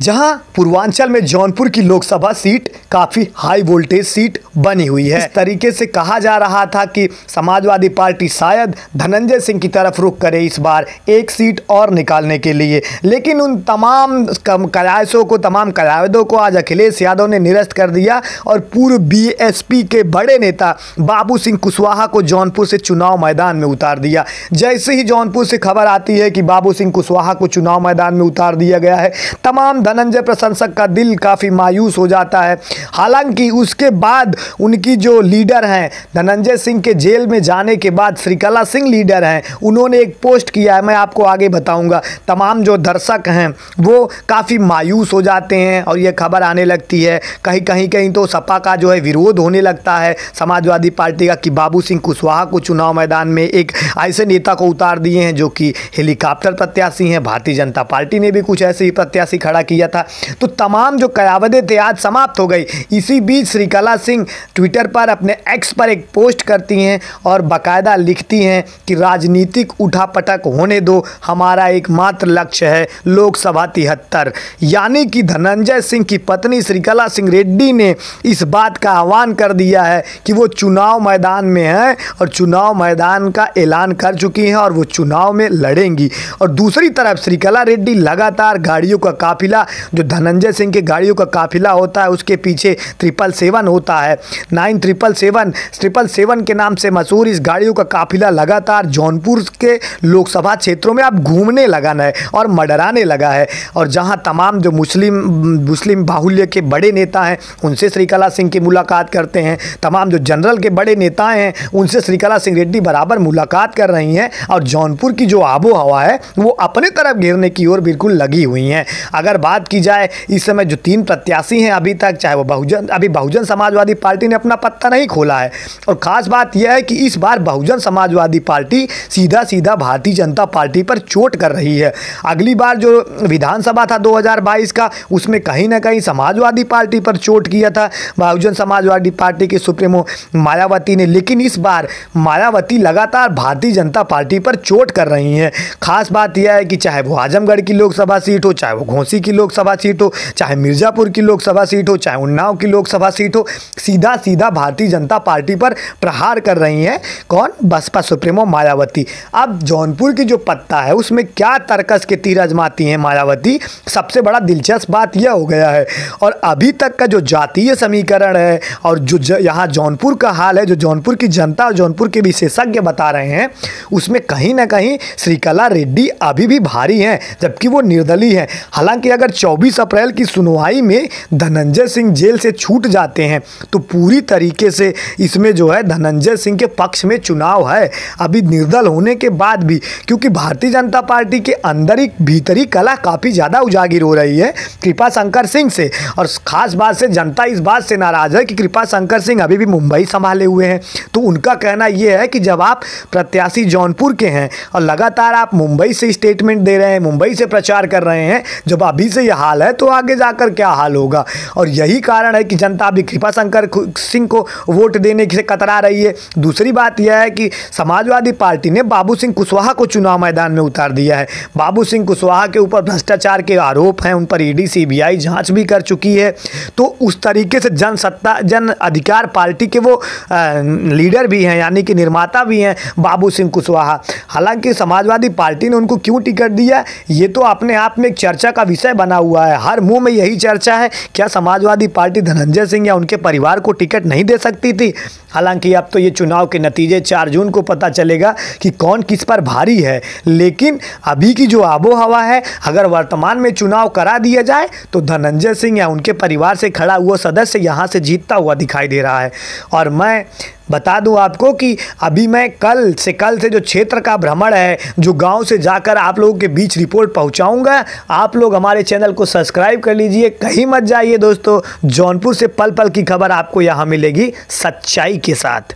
जहां पूर्वांचल में जौनपुर की लोकसभा सीट काफ़ी हाई वोल्टेज सीट बनी हुई है। इस तरीके से कहा जा रहा था कि समाजवादी पार्टी शायद धनंजय सिंह की तरफ रुख करे इस बार एक सीट और निकालने के लिए, लेकिन उन तमाम कयासों को, तमाम कयादों को आज अखिलेश यादव ने निरस्त कर दिया और पूर्व बीएसपी के बड़े नेता बाबू सिंह कुशवाहा को जौनपुर से चुनाव मैदान में उतार दिया। जैसे ही जौनपुर से खबर आती है कि बाबू सिंह कुशवाहा को चुनाव मैदान में उतार दिया गया है, तमाम धनंजय प्रशंसक का दिल काफ़ी मायूस हो जाता है। हालांकि उसके बाद उनकी जो लीडर हैं, धनंजय सिंह के जेल में जाने के बाद श्रीकला सिंह लीडर हैं, उन्होंने एक पोस्ट किया है, मैं आपको आगे बताऊंगा। तमाम जो दर्शक हैं वो काफ़ी मायूस हो जाते हैं और ये खबर आने लगती है, कहीं तो सपा का जो है विरोध होने लगता है समाजवादी पार्टी का कि बाबू सिंह कुशवाहा को चुनाव मैदान में एक ऐसे नेता को उतार दिए हैं जो कि हेलीकॉप्टर प्रत्याशी हैं। भारतीय जनता पार्टी ने भी कुछ ऐसे ही प्रत्याशी खड़ा किया था। तो तमाम जो कयावतें थे आज समाप्त हो गई। इसी बीच श्रीकला सिंह ट्विटर पर, अपने एक्स पर एक पोस्ट करती हैं और बाकायदा लिखती हैं कि राजनीतिक उठापटक होने दो, हमारा एकमात्र लक्ष्य है लोकसभा 73। यानी कि धनंजय सिंह की पत्नी श्रीकला सिंह रेड्डी ने इस बात का आह्वान कर दिया है कि वो चुनाव मैदान में हैं और चुनाव मैदान का ऐलान कर चुकी हैं और वो चुनाव में लड़ेंगी। और दूसरी तरफ श्रीकला रेड्डी लगातार गाड़ियों का काफिला, जो धनंजय सिंह के गाड़ियों का काफिला होता है उसके पीछे 777 होता है, 9777 के नाम से मशहूर इस गाड़ियों का काफिला लगातार जौनपुर के लोकसभा क्षेत्रों में अब घूमने लगा है और मडराने लगा है। और जहां तमाम जो मुस्लिम बाहुल्य के बड़े नेता हैं उनसे श्रीकला सिंह की मुलाकात करते हैं, तमाम जो जनरल के बड़े नेताएं हैं उनसे श्रीकला सिंह रेड्डी बराबर मुलाकात कर रही हैं और जौनपुर की जो आबो हवा है वो अपने तरफ घेरने की ओर बिल्कुल लगी हुई हैं। अगर बात की जाए इस समय जो 3 प्रत्याशी हैं अभी तक, चाहे वो बहुजन समाजवादी पार्टी ने अपना पत्ता नहीं खोला है। और ख़ास बात यह है कि इस बार बहुजन समाजवादी पार्टी सीधा भारतीय जनता पार्टी पर चोट कर रही है। अगली बार जो विधानसभा था 2022 का, उसमें कहीं ना कहीं समाजवादी पार्टी पर चोट किया था बहुजन समाजवादी पार्टी के सुप्रीमो मायावती ने, लेकिन इस बार मायावती लगातार भारतीय जनता पार्टी पर चोट कर रही हैं। खास बात यह है कि चाहे वो आजमगढ़ की लोकसभा सीट हो, चाहे वो घोसी की लोकसभा सीट हो, चाहे मिर्ज़ापुर की लोकसभा सीट हो, चाहे उन्नाव की लोकसभा सीट हो, सीधा भारतीय जनता पार्टी पर प्रहार कर रही हैं। कौन? बसपा सुप्रीमो मायावती। अब जौनपुर की जो पत्ता है उसमें क्या तर्कस के तीर आजमाती हैं मायावती, सबसे बड़ा दिलचस्प बात यह हो गया है। और अभी तक का जो जातीय समीकरण है और जो यहाँ जौनपुर का हाल है, जो जौनपुर की जनता और जौनपुर के विशेषज्ञ बता रहे हैं, उसमें कहीं ना कहीं श्रीकला रेड्डी अभी भी भारी हैं, जबकि वो निर्दलीय हैं। हालांकि अगर 24 अप्रैल की सुनवाई में धनंजय सिंह जेल से छूट जाते हैं तो पूरी तरीके से इसमें जो है धनंजय सिंह के पक्ष में चुनाव है अभी निर्दल होने के बाद भी, क्योंकि भारतीय जनता पार्टी के अंदर ही भीतरी कला काफ़ी ज़्यादा उजागर हो रही है कृपा शंकर सिंह से। और ख़ास बात से जनता इस बात से नाराज़ है कि कृपा शंकर सिंह अभी भी मुंबई संभाले हुए हैं। तो उनका कहना यह है कि जब आप प्रत्याशी जौनपुर के हैं और लगातार आप मुंबई से स्टेटमेंट दे रहे हैं, मुंबई से प्रचार कर रहे हैं, जब अभी से यह हाल है तो आगे जाकर क्या हाल होगा। और यही कारण है कि जनता अभी कृपा शंकर सिंह को वोट देने से कतरा रही है। दूसरी बात यह है कि समाजवादी पार्टी ने बाबू सिंह कुशवाहा को चुनाव मैदान में उतार दिया है। बाबू सिंह कुशवाहा के ऊपर भ्रष्टाचार के आरोप हैं, उन पर ईडी सीबीआई जांच भी कर चुकी है। तो उस तरीके से जन अधिकार पार्टी के वो लीडर भी हैं, यानी कि निर्माता भी हैं बाबू सिंह कुशवाहा। हालांकि समाजवादी पार्टी ने उनको क्यों टिकट दिया ये तो अपने आप में एक चर्चा का विषय बना हुआ है। हर मुंह में यही चर्चा है, क्या समाजवादी पार्टी धनंजय सिंह या उनके परिवार को टिकट नहीं दे सकती थी। हालांकि अब तो ये चुनाव के नतीजे 4 जून को पता चलेगा कि कौन किस पर भारी है। लेकिन अभी की जो आबो हवा है, अगर वर्तमान में चुनाव करा दिया जाए तो धनंजय सिंह या उनके परिवार से खड़ा हुआ सदस्य यहाँ से जीतता हुआ दिखाई दे रहा है। और मैं बता दूं आपको कि अभी मैं कल से जो क्षेत्र का भ्रमण है, जो गांव से जाकर आप लोगों के बीच रिपोर्ट पहुंचाऊंगा। आप लोग हमारे चैनल को सब्सक्राइब कर लीजिए, कहीं मत जाइए दोस्तों। जौनपुर से पल पल की खबर आपको यहां मिलेगी सच्चाई के साथ।